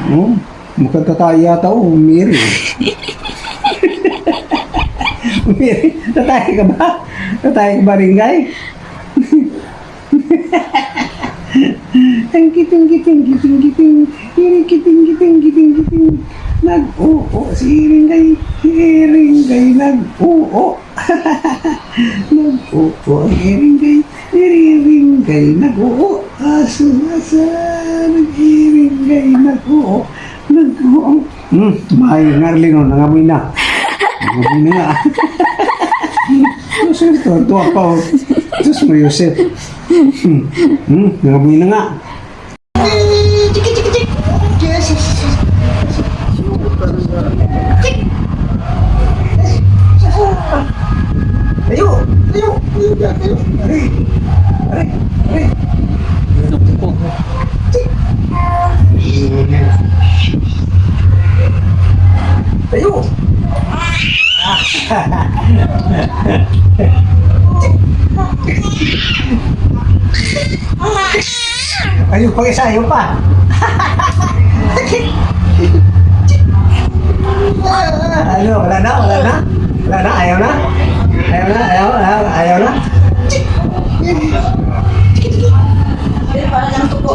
Oh, mukhang tatay yata oh, Mary. Mary, tatay ka ba? Tatay ka ba, Ringay? Ang kiting, nag-oo si Ringay, nag-oo. Nag-oo ang Ringay, nag-oo. Asa, nag-Ringay, nag-oo. Nag-oo. Mahay, ngarli no, nangamoy na. Nangamoy na nga. Diyos mo, tuwa pa o. Diyos mo, Yosef. Nangamoy na nga. Tayo! Aray! Tayo! Ayaw pa isa, ayaw pa! Ano, wala na, ayaw na? Ayaw na? Parang tupo,